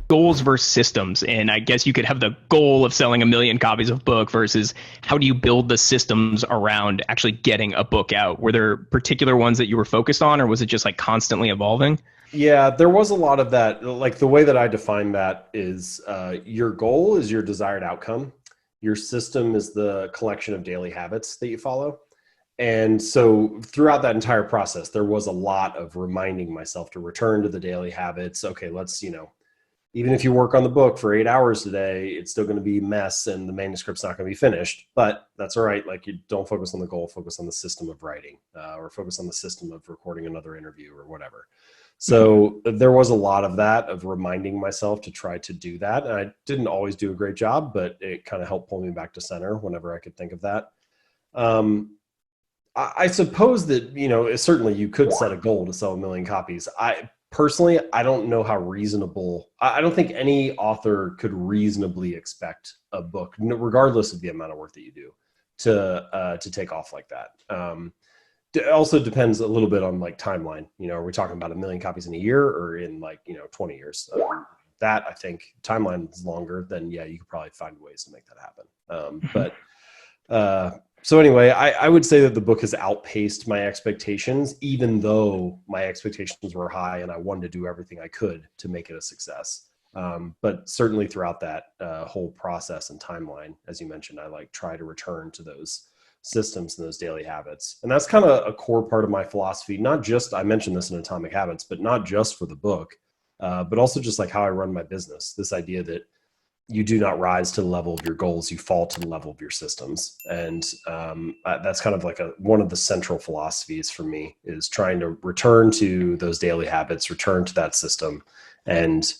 goals versus systems. And I guess you could have the goal of selling 1 million copies of book versus how do you build the systems around actually getting a book out? Were there particular ones that you were focused on, or was it just like constantly evolving? Yeah, there was a lot of that. Like the way that I define that is your goal is your desired outcome. Your system is the collection of daily habits that you follow. And so throughout that entire process, there was a lot of reminding myself to return to the daily habits. Okay, let's, even if you work on the book for 8 hours today, it's still going to be a mess and the manuscript's not going to be finished, but that's all right. Like, you don't focus on the goal, focus on the system of writing, or focus on the system of recording another interview or whatever. So there was a lot of that, of reminding myself to try to do that. And I didn't always do a great job, but it kind of helped pull me back to center whenever I could think of that. I suppose that, certainly you could set a goal to sell 1 million copies. Personally, I don't know how reasonable, I don't think any author could reasonably expect a book, regardless of the amount of work that you do, to take off like that. It also depends a little bit on like timeline. Are we talking about 1 million copies in a year or in 20 years? That, I think, timeline is longer, then yeah, you could probably find ways to make that happen. So anyway, I would say that the book has outpaced my expectations, even though my expectations were high and I wanted to do everything I could to make it a success. But certainly throughout that whole process and timeline, as you mentioned, I try to return to those systems and those daily habits. And that's kind of a core part of my philosophy, not just, I mentioned this in Atomic Habits, but not just for the book, but also just like how I run my business. This idea that you do not rise to the level of your goals, you fall to the level of your systems. And that's kind of like one of the central philosophies for me, is trying to return to those daily habits, return to that system, and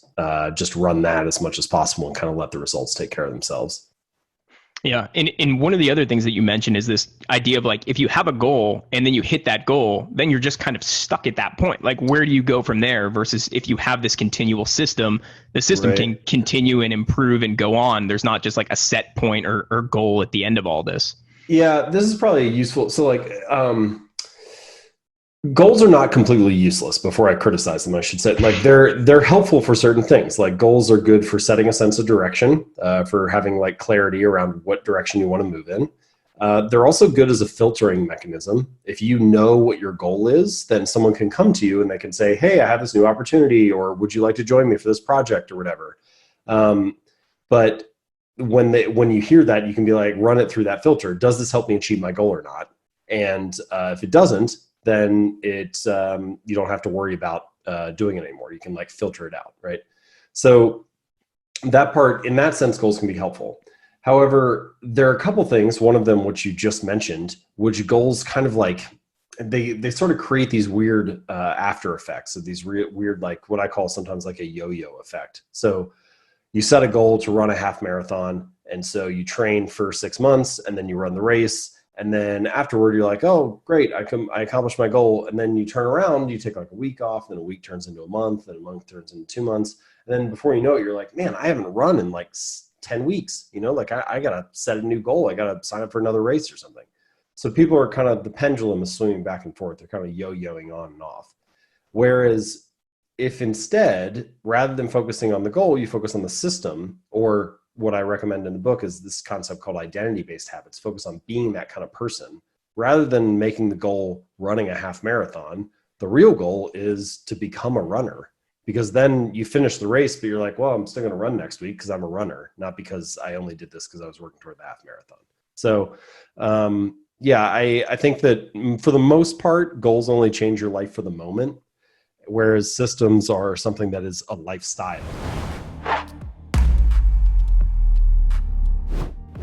just run that as much as possible and kind of let the results take care of themselves. Yeah. And one of the other things that you mentioned is this idea of like, if you have a goal and then you hit that goal, then you're just kind of stuck at that point. Like, where do you go from there? Versus if you have this continual system, the system Right. can continue and improve and go on. There's not just like a set point or goal at the end of all this. Yeah, this is probably useful. So goals are not completely useless. Before I criticize them, I should say, they're helpful for certain things. Like, goals are good for setting a sense of direction, for having clarity around what direction you want to move in. They're also good as a filtering mechanism. If you know what your goal is, then someone can come to you and they can say, hey, I have this new opportunity, or would you like to join me for this project or whatever. But when you hear that, you can be like, run it through that filter. Does this help me achieve my goal or not? And if it doesn't, then you don't have to worry about doing it anymore. You can filter it out, right? So that part, in that sense, goals can be helpful. However, there are a couple things, one of them which you just mentioned, which goals kind of they sort of create these weird after effects of these weird, what I call sometimes a yo-yo effect. So you set a goal to run a half marathon, and so you train for 6 months, and then you run the race. And then afterward, you're like, oh, great, I accomplished my goal. And then you turn around, you take a week off, then a week turns into a month, and a month turns into 2 months. And then before you know it, you're like, man, I haven't run in 10 weeks. I got to set a new goal. I got to sign up for another race or something. So people are kind of, the pendulum is swinging back and forth. They're kind of yo-yoing on and off. Whereas if instead, rather than focusing on the goal, you focus on the system, or what I recommend in the book is this concept called identity-based habits. Focus on being that kind of person. Rather than making the goal running a half marathon, the real goal is to become a runner. Because then you finish the race, but you're like, well, I'm still going to run next week because I'm a runner, not because I only did this because I was working toward the half marathon. So I think that for the most part, goals only change your life for the moment, whereas systems are something that is a lifestyle.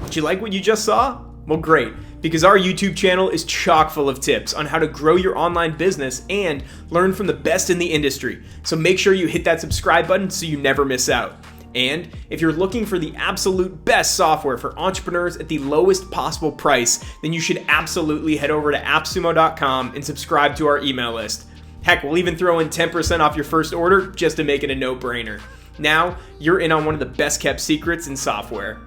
Did you like what you just saw? Well, great, because our YouTube channel is chock full of tips on how to grow your online business and learn from the best in the industry. So make sure you hit that subscribe button so you never miss out. And if you're looking for the absolute best software for entrepreneurs at the lowest possible price, then you should absolutely head over to appsumo.com and subscribe to our email list. Heck, we'll even throw in 10% off your first order just to make it a no-brainer. Now, you're in on one of the best kept secrets in software.